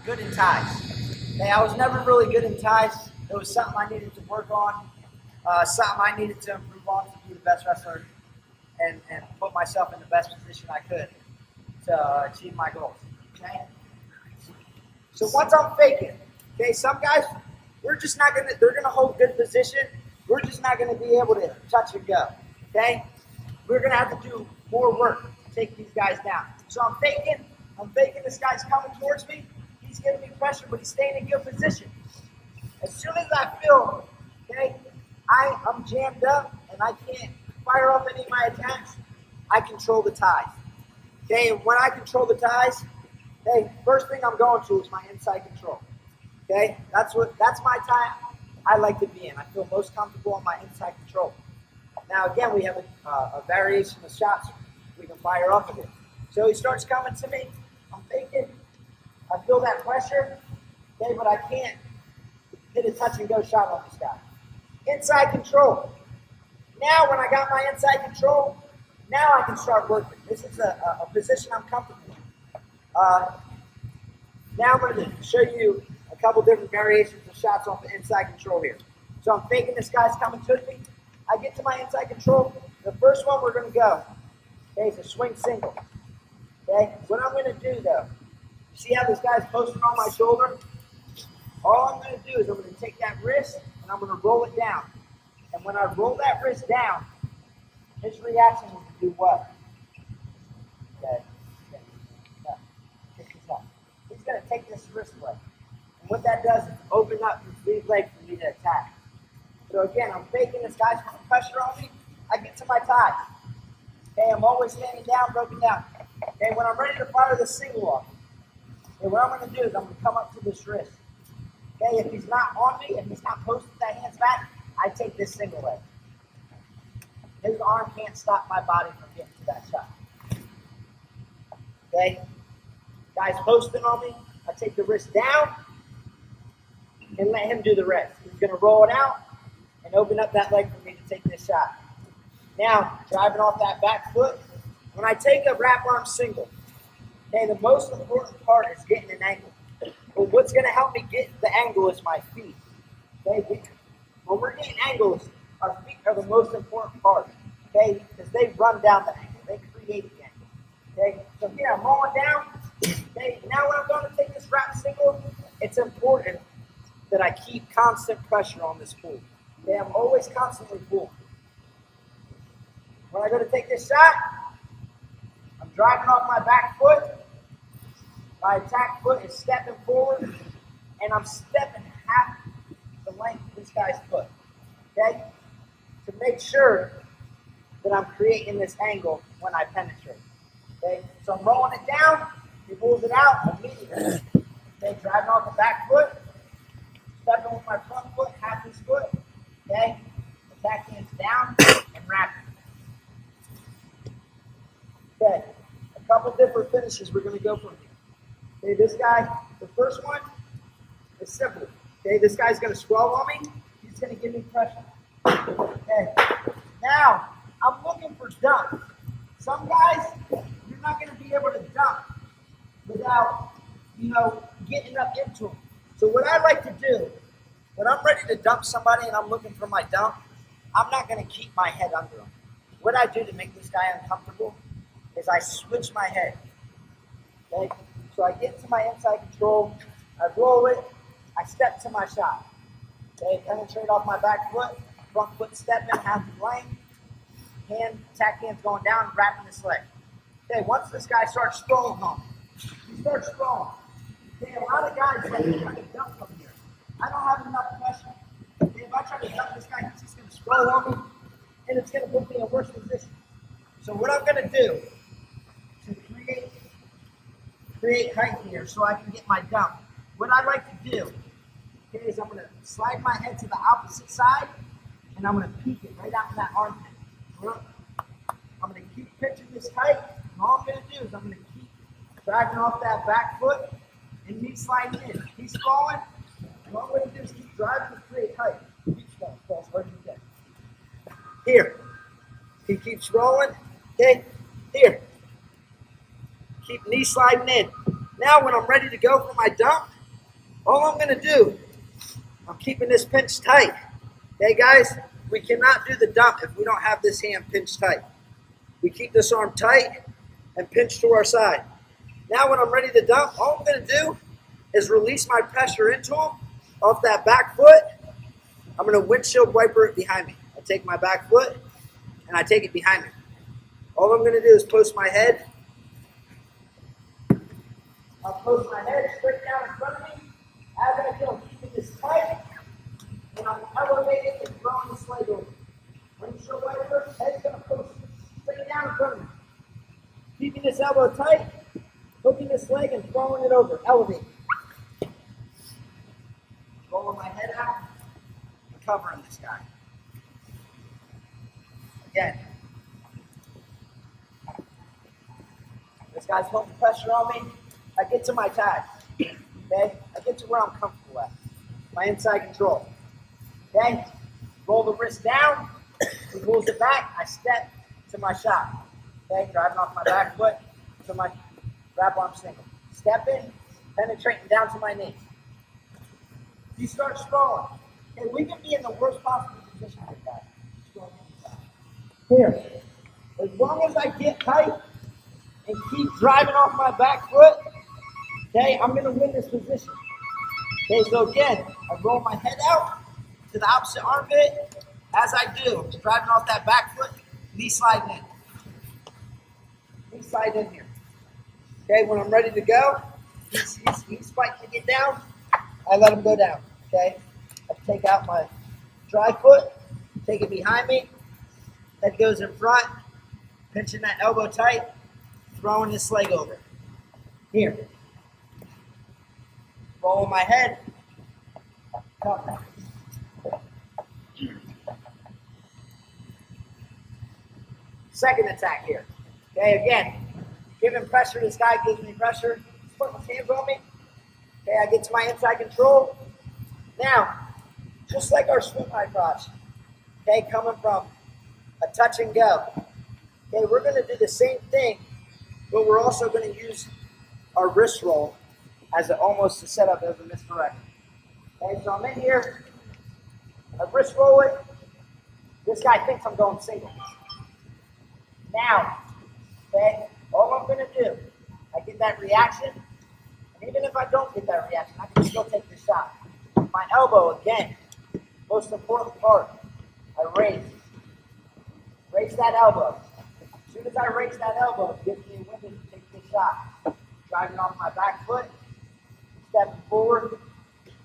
good in ties. Okay, I was never really good in ties. It was something I needed to work on, something I needed to improve on to be the best wrestler and put myself in the best position I could to achieve my goals. Okay? So once I'm faking, okay, some guys, they're gonna hold good position. We're just not gonna be able to touch and go. Okay? We're gonna have to do more work to take these guys down. So I'm faking this guy's coming towards me. He's giving me pressure, but he's staying in good position. As soon as I feel, okay, I'm jammed up and I can't fire off any of my attacks, I control the ties. Okay, and when I control the ties, hey, first thing I'm going to is my inside control. Okay, that's my tie I like to be in. I feel most comfortable in my inside control. Now again, we have a variation of shots we can fire off of it. So he starts coming to me. I'm faking. I feel that pressure. Okay, but I can't hit a touch and go shot on this guy. Inside control. Now when I got my inside control, now I can start working. This is a position I'm comfortable in. Now I'm going to show you a couple different variations of shots off the inside control here. So I'm faking this guy's coming to me. I get to my inside control. The first one we're going to go, okay, is a swing single. Okay, what I'm going to do though, you see how this guy's posting on my shoulder? All I'm going to do is I'm going to take that wrist and I'm going to roll it down. And when I roll that wrist down, his reaction is to do what? Okay. No. He's going to take this wrist away. And what that does is open up his lead leg for me to attack. So again, I'm faking this guy's pressure on me. I get to my ties. Okay, I'm always standing down, broken down. Okay, when I'm ready to fire the single off, okay, what I'm going to do is I'm going to come up to this wrist. Okay, if he's not on me, if he's not posted that hands back, I take this single leg. His arm can't stop my body from getting to that shot. Okay, guy's posting on me. I take the wrist down and let him do the rest. He's going to roll it out and open up that leg for me to take this shot. Now, driving off that back foot, when I take a wrap arm single, okay, the most important part is getting an angle. But what's going to help me get the angle is my feet. Okay, when we're getting angles, our feet are the most important part. Okay, because they run down the angle, they create the angle. Okay, so here I'm rolling down. Okay, now when I'm going to take this wrap single, it's important that I keep constant pressure on this pull. Okay, I'm always constantly pulling. When I go to take this shot, I'm driving off my back foot. My attack foot is stepping forward, and I'm stepping half the length of this guy's foot. Okay? To make sure that I'm creating this angle when I penetrate. Okay? So I'm rolling it down, he pulls it out immediately. Okay, driving off the back foot, stepping with my front foot, half his foot. Okay? Attack hands down and wrapping. Okay, a couple different finishes we're going to go from here. Okay, this guy, the first one is simple. Okay, this guy's going to scroll on me. He's going to give me pressure. Okay, now I'm looking for dunks. Some guys, you're not going to be able to dunk without, getting up into them. So what I like to do, when I'm ready to dunk somebody and I'm looking for my dunk, I'm not going to keep my head under him. What I do to make this guy uncomfortable is I switch my head. Okay? So I get to my inside control, I roll it, I step to my shot. Okay, penetrate off my back foot, front foot stepping, half the length, attack hands going down, wrapping this leg. Okay, once this guy starts strolling on me, he starts strolling. Okay, a lot of guys like to try to dump from here. I don't have enough pressure. Okay, if I try to dump this guy, he's just going to scroll on me, and it's going to put me in a worse position. So what I'm going to do to create height here so I can get my dump. What I like to do is I'm going to slide my head to the opposite side and I'm going to peek it right out in that armpit. I'm going to keep pitching this height, and all I'm going to do is I'm going to keep dragging off that back foot and me sliding in. He's falling, and all I'm going to do is keep driving to create height. Keep falls where you get. Here. He keeps rolling. Okay, here. Keep knee sliding in. Now when I'm ready to go for my dump, All I'm gonna do, I'm keeping this pinched tight. Okay, guys? We cannot do the dump if we don't have this hand pinched tight. We keep this arm tight and pinch to our side. Now when I'm ready to dump, all I'm gonna do is release my pressure into him off that back foot. I'm gonna windshield wiper it behind me. I take my back foot and I take it behind me. All I'm gonna do is post my head. I'll post my head straight down in front of me. As I go, keeping this tight, and I'm elevating and throwing this leg over. Windshield wiper, head's gonna post straight down in front of me. Keeping this elbow tight, hooking this leg and throwing it over, elevating. Rolling my head out and covering this guy. Again. This guy's putting pressure on me. I get to my tag. Okay? I get to where I'm comfortable at. My inside control. Okay? Roll the wrist down. He pulls it back. I step to my shot. Okay? Driving off my back foot to my grab arm single. Step in, penetrating down to my knee. You start sprawling. Okay, we can be in the worst possible position with that. Here. As long as I get tight and keep driving off my back foot, okay, I'm going to win this position. Okay, so again, I roll my head out to the opposite armpit. As I do, I'm driving off that back foot, knee sliding in. Knee slide in here. Okay, when I'm ready to go, he's spiking to get down. I let him go down, okay? I take out my dry foot, take it behind me. Head goes in front, pinching that elbow tight, throwing this leg over. Here. Rolling my head. Cover. Second attack here. Okay, again, giving pressure. This guy gives me pressure. He's putting his hands on me. Okay, I get to my inside control. Now, just like our swim high crotch, okay, coming from a touch and go. Okay, we're going to do the same thing, but we're also going to use our wrist roll as almost a setup as a misdirect. Okay, so I'm in here. I wrist roll it. This guy thinks I'm going single. Now, okay, all I'm going to do, I get that reaction. Even if I don't get that reaction, I can still take the shot. My elbow, again, most important part, I raise. Raise that elbow. As soon as I raise that elbow, it gives me a window to take the shot. Driving off my back foot, stepping forward,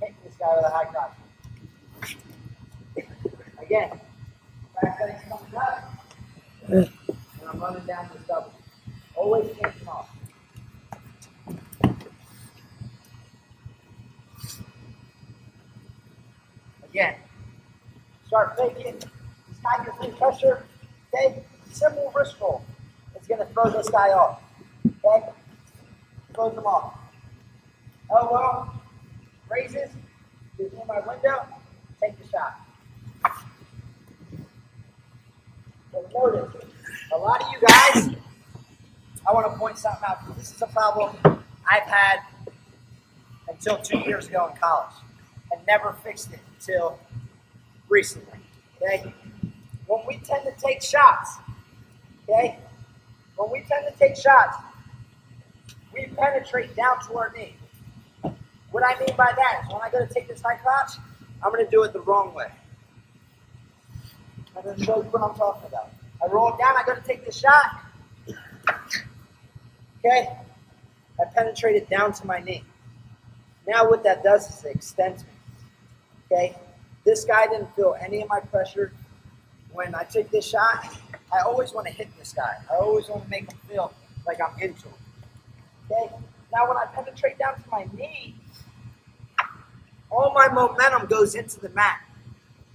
hitting this guy with a high crotch. Again, back foot comes up, and I'm running down this double. Always take them off. Again, start faking. This guy gives me pressure. Okay, simple wrist roll. It's going to throw this guy off. Okay, throws him off. Elbow raises, gives me my window. Take the shot. But notice, a lot of you guys, I want to point something out. This is a problem I've had until 2 years ago in college, and never fixed it until recently, okay? When we tend to take shots, okay? When we tend to take shots, we penetrate down to our knee. What I mean by that is when I go to take this high crotch, I'm going to do it the wrong way. I'm going to show you what I'm talking about. I roll it down, I go to take the shot, okay? I penetrate it down to my knee. Now what that does is it extends me. Okay? This guy didn't feel any of my pressure. When I take this shot, I always want to hit this guy. I always want to make him feel like I'm into him. Okay? Now when I penetrate down to my knee, all my momentum goes into the mat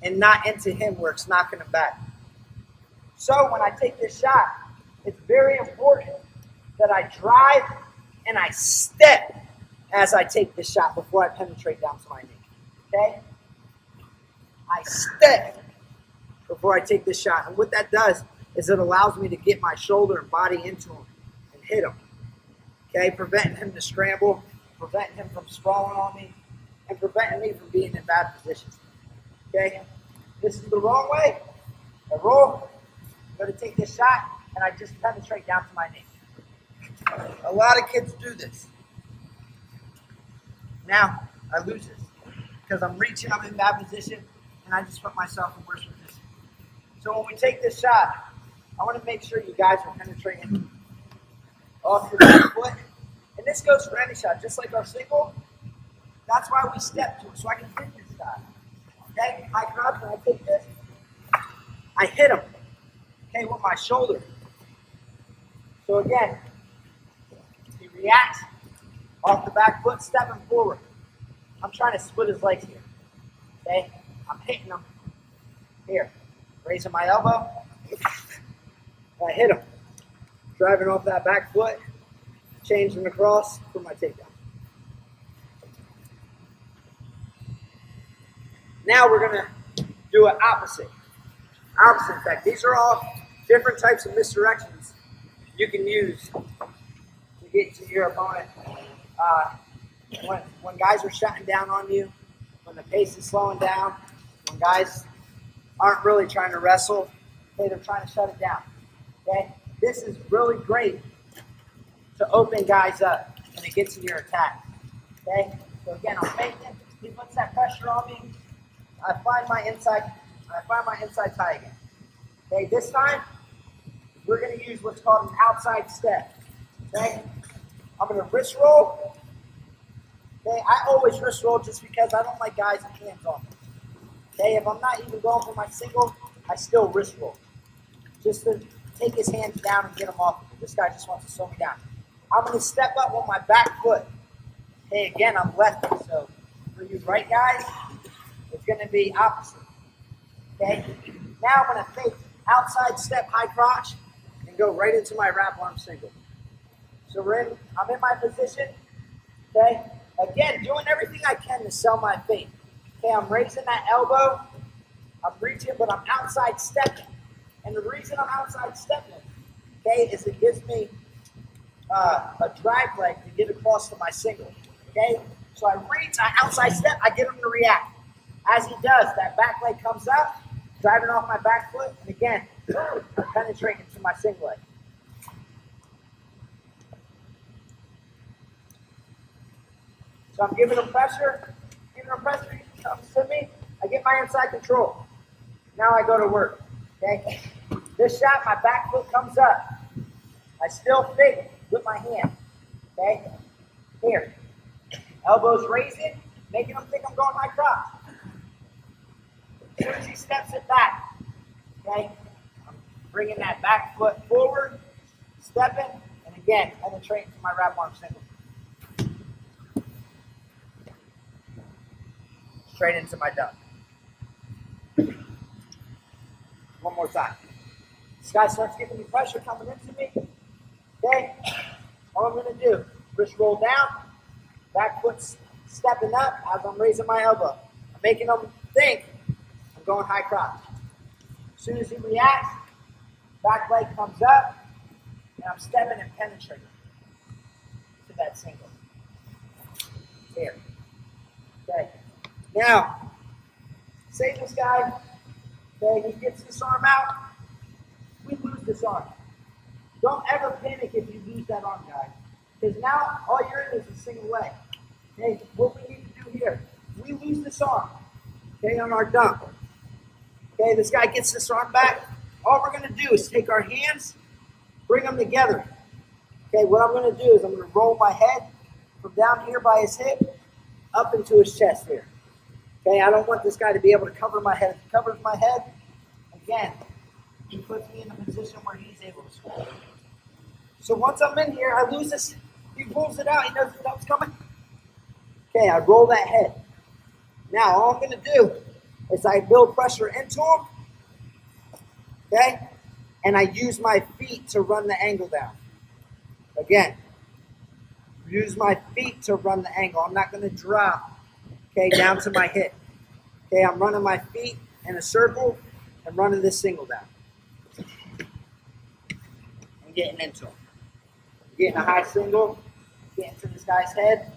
and not into him where it's knocking him back. So when I take this shot, it's very important that I drive and I step as I take this shot before I penetrate down to my knee. Okay? I step before I take this shot. And what that does is it allows me to get my shoulder and body into him and hit him. Okay? Preventing him to scramble, preventing him from sprawling on me. and preventing me from being in bad positions. Okay? This is the wrong way. I roll, I'm going to take this shot, and I just penetrate down to my knee. A lot of kids do this. Now, I lose this because I'm reaching, I'm in bad position, and I just put myself in worse position. So when we take this shot, I want to make sure you guys are penetrating off your back foot. And this goes for any shot, just like our single. That's why we step to it, so I can hit this guy. Okay, high crotch, when I take this, I hit him, okay, with my shoulder. So again, he reacts off the back foot, stepping forward. I'm trying to split his legs here, okay? I'm hitting him here, raising my elbow, I hit him, driving off that back foot, changing across for my takedown. Now we're gonna do an opposite effect. These are all different types of misdirections you can use to get to your opponent. When guys are shutting down on you, when the pace is slowing down, when guys aren't really trying to wrestle, okay, they're trying to shut it down. Okay, this is really great to open guys up when it gets in your attack. Okay, so again, I'm faking. He puts that pressure on me. I find my inside tie again. Okay, this time we're going to use what's called an outside step. Okay, I'm going to wrist roll. Okay, I always wrist roll just because I don't like guys with hands on me. Okay, if I'm not even going for my single, I still wrist roll. Just to take his hands down and get him off of me. This guy just wants to slow me down. I'm going to step up on my back foot. Okay, again, I'm lefty, so for you right guys, it's going to be opposite. Okay, now I'm going to fake outside step high crotch and go right into my wrap arm single. So I'm in my position. Okay, again, doing everything I can to sell my fake. Okay, I'm raising that elbow. I'm reaching, but I'm outside stepping. And the reason I'm outside stepping, okay, is it gives me a drag leg to get across to my single. Okay, so I reach, I outside step, I get him to react. As he does, that back leg comes up, driving off my back foot, and again, I penetrate into my single leg. So I'm giving him pressure, he comes to me, I get my inside control. Now I go to work, okay? This shot, my back foot comes up. I still fake with my hand, okay? Here, elbows raising, making him think I'm going high crotch. As soon as he steps it back, okay? I'm bringing that back foot forward, stepping, and again, penetrating to my wrap arm single. Straight into my dump. One more time. This guy starts giving me pressure coming into me. Okay? All I'm going to do, wrist roll down, back foot stepping up as I'm raising my elbow. I'm making him think I'm going high crotch. As soon as he reacts, back leg comes up, and I'm stepping and penetrating to that single. Here. Okay. Now, say this guy, okay, he gets this arm out, we lose this arm. Don't ever panic if you lose that arm, guys. Because now all you're in is a single leg. Okay, what we need to do here, we lose this arm, okay, on our dump. Okay, this guy gets this arm back. All we're going to do is take our hands, bring them together. Okay, what I'm going to do is I'm going to roll my head from down here by his hip up into his chest here. Okay, I don't want this guy to be able to cover my head. If he covers my head, again, he puts me in a position where he's able to score. So once I'm in here, I lose this. He pulls it out. He knows that was coming. Okay, I roll that head. Now, all I'm going to do is I build pressure into him. Okay, and I use my feet to run the angle down. Again, use my feet to run the angle. I'm not going to drop, okay, down to my hip. Okay, I'm running my feet in a circle and running this single down. I'm getting into him. Getting a high single, getting to this guy's head.